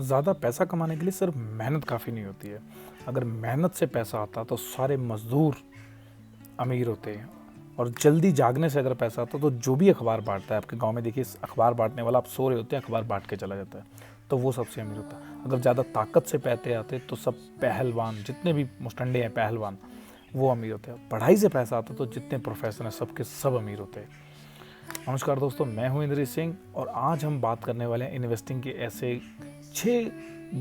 ज़्यादा पैसा कमाने के लिए सिर्फ मेहनत काफ़ी नहीं होती है। अगर मेहनत से पैसा आता तो सारे मज़दूर अमीर होते हैं, और जल्दी जागने से अगर पैसा आता तो जो भी अखबार बाँटता है, आपके गाँव में देखिए अखबार बाँटने वाला, आप सो रहे होते हैं अखबार बाँट के चला जाता है, तो वो सबसे अमीर होता है। अगर ज़्यादा ताकत से पैसे आते तो सब पहलवान, जितने भी मुस्टंडे हैं पहलवान, वो अमीर होते हैं। पढ़ाई से पैसा आता तो जितने प्रोफेसर हैं सबके सब अमीर होते हैं। नमस्कार दोस्तों, मैं हूं इंद्रजीत सिंह और आज हम बात करने वाले हैं इन्वेस्टिंग के ऐसे 6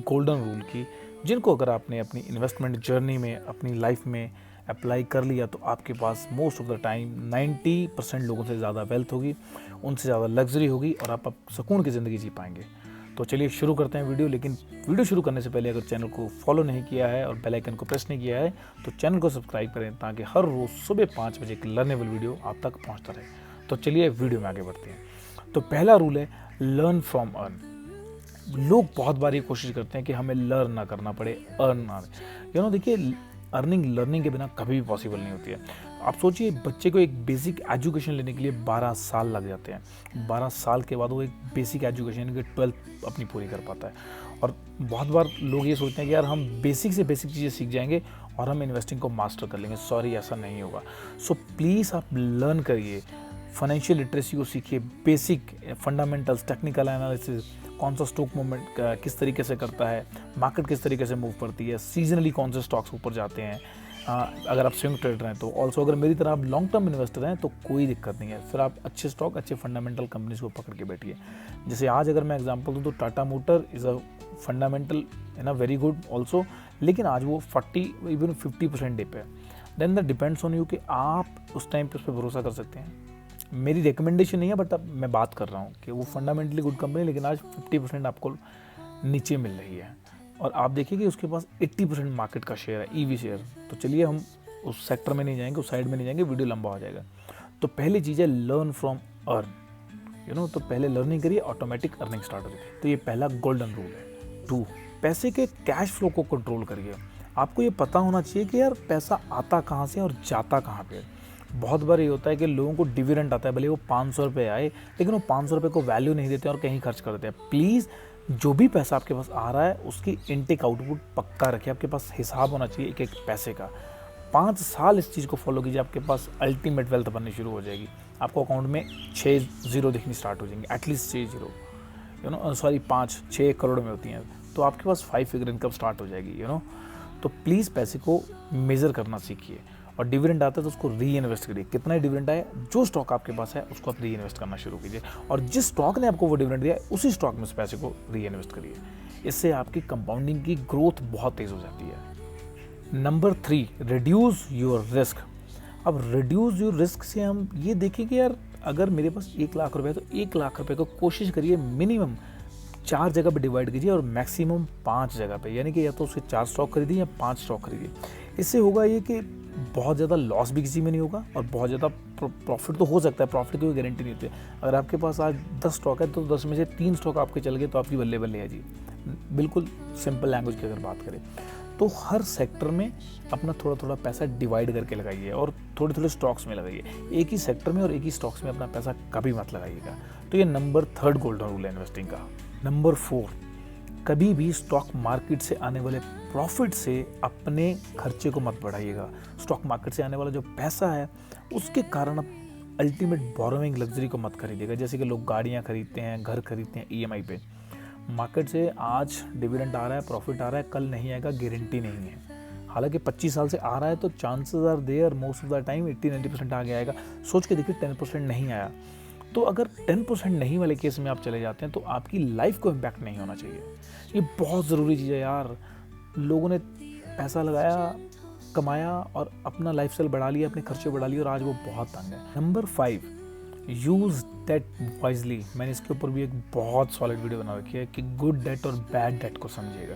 गोल्डन रूल की, जिनको अगर आपने अपनी इन्वेस्टमेंट जर्नी में, अपनी लाइफ में अप्लाई कर लिया तो आपके पास मोस्ट ऑफ द टाइम 90% लोगों से ज़्यादा वेल्थ होगी, उनसे ज़्यादा लग्जरी होगी और आप सुकून की ज़िंदगी जी पाएंगे। तो चलिए शुरू करते हैं वीडियो। लेकिन वीडियो शुरू करने से पहले अगर चैनल को फॉलो नहीं किया है और बेल आइकन को प्रेस नहीं किया है तो चैनल को सब्सक्राइब करें, ताकि हर रोज़ सुबह 5 बजे एक लर्नेबल वीडियो आप तक पहुंचता रहे। तो चलिए वीडियो में आगे बढ़ते हैं। तो पहला रूल है लर्न फ्रॉम अर्न। लोग बहुत बार ये कोशिश करते हैं कि हमें लर्न ना करना पड़े, अर्न ना। देखिए, अर्निंग लर्निंग के बिना कभी भी पॉसिबल नहीं होती है। आप सोचिए, बच्चे को एक बेसिक एजुकेशन लेने के लिए 12 साल लग जाते हैं। 12 साल के बाद वो एक बेसिक एजुकेशन की 12th अपनी पूरी कर पाता है। और बहुत बार लोग ये सोचते हैं कि यार हम बेसिक से बेसिक चीज़ें सीख जाएंगे और हम इन्वेस्टिंग को मास्टर कर लेंगे। सॉरी, ऐसा नहीं होगा। सो प्लीज़ आप लर्न करिए, फाइनेंशियल लिटरेसी को सीखिए, बेसिक फंडामेंटल्स, टेक्निकल एनालिसिस, कौन सा स्टॉक मूवमेंट किस तरीके से करता है, मार्केट किस तरीके से मूव करती है, सीजनली कौन से स्टॉक्स ऊपर जाते हैं। अगर आप स्विंग ट्रेडर हैं तो ऑल्सो, अगर मेरी तरह आप लॉन्ग टर्म इन्वेस्टर हैं तो कोई दिक्कत नहीं है। फिर आप अच्छे स्टॉक, अच्छे फंडामेंटल कंपनीज को पकड़ के बैठिए। जैसे आज अगर मैं एग्जांपल दूं तो Tata motor is a fundamental very good also, लेकिन आज वो 40-50% डिप है। Then that depends on you कि आप उस टाइम पे उस पर भरोसा कर सकते हैं। मेरी रिकमेंडेशन नहीं है, बट अब मैं बात कर रहा हूँ कि वो फंडामेंटली गुड कंपनी, लेकिन आज 50% आपको नीचे मिल रही है और आप देखिए कि उसके पास 80% मार्केट का शेयर है, ईवी शेयर। तो चलिए हम उस सेक्टर में नहीं जाएंगे, उस साइड में नहीं जाएंगे, वीडियो लंबा हो जाएगा। तो पहली चीज़ है लर्न फ्रॉम अर्न। तो पहले लर्निंग करिए, ऑटोमेटिक अर्निंग स्टार्ट हो जाती है। तो ये पहला गोल्डन रूल है। 2, पैसे के कैश फ्लो को कंट्रोल करिए। आपको ये पता होना चाहिए कि यार पैसा आता कहाँ से और जाता कहाँ पे। बहुत बार ये होता है कि लोगों को डिविडेंड आता है, भले वो 500 रुपये आए, लेकिन वो 500 रुपये को वैल्यू नहीं देते और कहीं खर्च कर देते हैं। प्लीज़, जो भी पैसा आपके पास आ रहा है उसकी इनटेक आउटपुट पक्का रखिए। आपके पास हिसाब होना चाहिए एक एक पैसे का। 5 साल इस चीज़ को फॉलो कीजिए, आपके पास अल्टीमेट वेल्थ बननी शुरू हो जाएगी। आपको अकाउंट में 6 जीरो दिखनी स्टार्ट हो जाएंगे, एटलीस्ट 6 जीरो, 6 करोड़ में होती हैं, तो आपके पास 5 फिगर इनकम स्टार्ट हो जाएगी। तो प्लीज़ पैसे को मेज़र करना सीखिए। और डिविडेंड आता है तो उसको री इन्वेस्ट करिए। कितना डिविडेंड आया, जो स्टॉक आपके पास है उसको आप री इन्वेस्ट करना शुरू कीजिए, और जिस स्टॉक ने आपको वो डिविडेंड दिया है उसी स्टॉक में उस पैसे को री इन्वेस्ट करिए। इससे आपकी कंपाउंडिंग की ग्रोथ बहुत तेज़ हो जाती है। Number 3, reduce your risk. अब रिड्यूस योर रिस्क से हम ये देखें कि यार अगर मेरे पास 1 लाख रुपये है तो 1 लाख रुपये को कोशिश करिए मिनिमम 4 जगह पे डिवाइड कीजिए और मैक्सिमम 5 जगह पे, यानी कि या तो उससे 4 स्टॉक खरीदिए या 5 स्टॉक खरीदिए। इससे होगा ये कि बहुत ज़्यादा लॉस भी किसी में नहीं होगा और बहुत ज़्यादा प्रॉफिट तो हो सकता है, प्रॉफिट की कोई गारंटी नहीं होती है। अगर आपके पास आज 10 स्टॉक है तो 10 में से 3 स्टॉक आपके चल गए तो आपकी बल्ले बल्ले है जी। बिल्कुल सिंपल लैंग्वेज की अगर बात करें तो हर सेक्टर में अपना थोड़ा थोड़ा पैसा डिवाइड करके लगाइए और थोड़े थोड़े स्टॉक्स में लगाइए। एक ही सेक्टर में और एक ही स्टॉक्स में अपना पैसा कभी मत लगाइएगा। तो ये नंबर 3 गोल्डन रूल है इन्वेस्टिंग का। नंबर 4, कभी भी स्टॉक मार्केट से आने वाले प्रॉफिट से अपने खर्चे को मत बढ़ाइएगा। स्टॉक मार्केट से आने वाला जो पैसा है उसके कारण आप अल्टीमेट बोरोइंग लग्जरी को मत खरीदिएगा। जैसे कि लोग गाड़ियाँ खरीदते हैं, घर खरीदते हैं ईएमआई पे। मार्केट से आज डिविडेंड आ रहा है, प्रॉफिट आ रहा है, कल नहीं आएगा, गारंटी नहीं है। हालांकि 25 साल से आ रहा है तो chances are there most of the time 80-90% आगे आएगा। सोच के देखिए 10% नहीं आया, तो अगर 10% नहीं वाले केस में आप चले जाते हैं तो आपकी लाइफ को इम्पैक्ट नहीं होना चाहिए। ये बहुत ज़रूरी चीज़ है यार। लोगों ने पैसा लगाया, कमाया और अपना लाइफस्टाइल बढ़ा लिया, अपने खर्चे बढ़ा लिए और आज वो बहुत तंग है। Number 5, use debt wisely. मैंने इसके ऊपर भी एक बहुत सॉलिड वीडियो बना रखी है कि गुड डेट और बैड डेट को समझिएगा।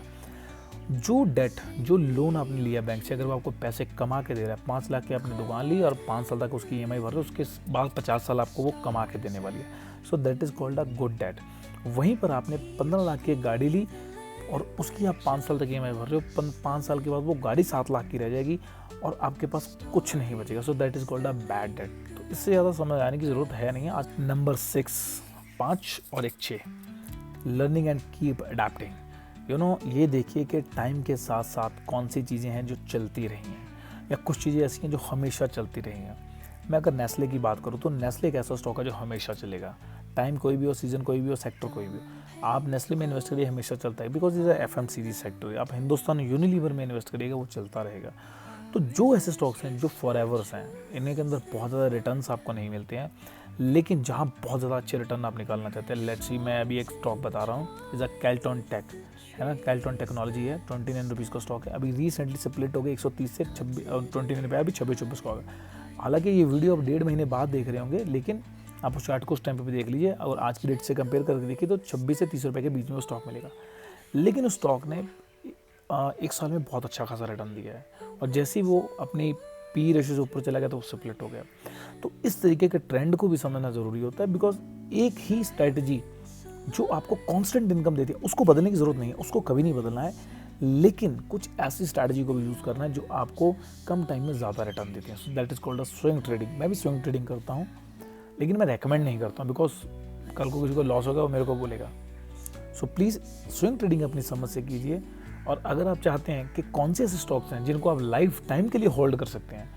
जो डेट, जो लोन आपने लिया बैंक से, अगर वो आपको पैसे कमा के दे रहा है, 5 लाख की आपने दुकान ली और 5 साल तक उसकी ईएमआई भर रहे हो, उसके बाद 50 साल आपको वो कमा के देने वाली है। So that is called a good debt. वहीं पर आपने 15 लाख की एक गाड़ी ली और उसकी आप 5 साल तक ईएमआई भर रहे हो, 5 साल के बाद वो गाड़ी 7 लाख की रह जाएगी और आपके पास कुछ नहीं बचेगा। सो that is called a bad debt. तो इससे ज़्यादा समझ आने की ज़रूरत है नहीं। आज नंबर 6, 5 और 1 6, लर्निंग एंड कीप अडैप्टिंग। ये देखिए कि टाइम के साथ साथ कौन सी चीज़ें हैं जो चलती रही हैं या कुछ चीज़ें ऐसी हैं जो हमेशा चलती रही हैं। मैं अगर नेस्ले की बात करूँ तो नेस्ले एक ऐसा स्टॉक है जो हमेशा चलेगा। टाइम कोई भी हो, सीजन कोई भी हो, सेक्टर कोई भी हो, आप नेस्ले में इन्वेस्ट करिए, हमेशा चलता है, बिकॉज इज FMCG सेक्टर है। आप हिंदुस्तान यूनिलीवर में इन्वेस्ट करिएगा, वो चलता रहेगा। तो जो ऐसे स्टॉक्स हैं जो फॉरएवर्स हैं, इनके अंदर बहुत ज़्यादा रिटर्न्स आपको नहीं मिलते हैं, लेकिन जहाँ बहुत ज़्यादा अच्छे रिटर्न आप निकालना चाहते हैं, लेट्स सी मैं अभी एक स्टॉक बता रहा हूँ, इज़ अ कैल्टॉन टेक, है ना। कैल्टॉन टेक्नोलॉजी है, 29 रुपीज़ का स्टॉक है। अभी रिसेंटली स्प्लिट हो गया 130 से 29 पे, अभी 26 का होगा। हालांकि ये वीडियो आप 1.5 महीने बाद देख रहे होंगे, लेकिन आप उस चार्ट को उस टाइम पे भी देख लीजिए और आज की डेट से कंपेयर करके देखिए तो 26 से 30 रुपये के बीच में वो स्टॉक मिलेगा। लेकिन उस स्टॉक ने 1 साल में बहुत अच्छा खासा रिटर्न दिया है, और जैसे ही वो अपनी पी रेशियो से ऊपर चला गया तो वो स्प्लिट हो गया। तो इस तरीके के ट्रेंड को भी समझना ज़रूरी होता है, बिकॉज एक ही स्ट्रैटेजी जो आपको कांस्टेंट इनकम देती है उसको बदलने की ज़रूरत नहीं है, उसको कभी नहीं बदलना है, लेकिन कुछ ऐसी स्ट्रैटेजी को भी यूज़ करना है जो आपको कम टाइम में ज़्यादा रिटर्न देती है। So that is called a swing trading. मैं भी स्विंग ट्रेडिंग करता हूँ, लेकिन मैं रेकमेंड नहीं करता हूँ, बिकॉज कल को किसी को लॉस होगा वो मेरे को बोलेगा। सो प्लीज़ स्विंग ट्रेडिंग अपनी समझ से कीजिए। और अगर आप चाहते हैं कि कौन से ऐसे स्टॉक्स हैं जिनको आप लाइफ टाइम के लिए होल्ड कर सकते हैं,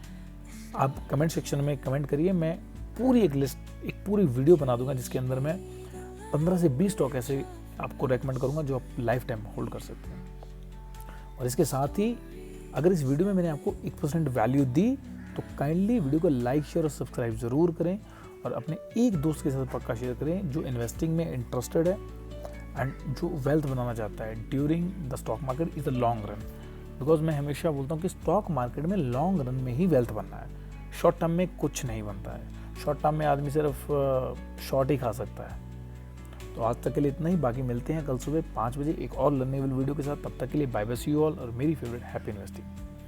आप कमेंट सेक्शन में कमेंट करिए। मैं पूरी एक लिस्ट, एक पूरी वीडियो बना दूंगा जिसके अंदर मैं 15 से 20 स्टॉक ऐसे आपको रेकमेंड करूंगा जो आप लाइफ टाइम होल्ड कर सकते हैं। और इसके साथ ही अगर इस वीडियो में मैंने आपको 1% वैल्यू दी तो काइंडली वीडियो को लाइक, शेयर और सब्सक्राइब ज़रूर करें, और अपने एक दोस्त के साथ पक्का शेयर करें जो इन्वेस्टिंग में इंटरेस्टेड है एंड जो वेल्थ बनाना चाहता है during the stock market is the long run. Because मैं हमेशा बोलता हूँ कि स्टॉक मार्केट में लॉन्ग रन में ही वेल्थ बनना है, शॉर्ट टर्म में कुछ नहीं बनता है। शॉर्ट टर्म में आदमी सिर्फ शॉर्ट ही खा सकता है। तो आज तक के लिए इतना ही, बाकी मिलते हैं कल सुबह 5 बजे एक और लर्नेबल वीडियो के साथ। तब तक के लिए bye bye, see you all, और मेरी फेवरेट हैप्पी इन्वेस्टिंग।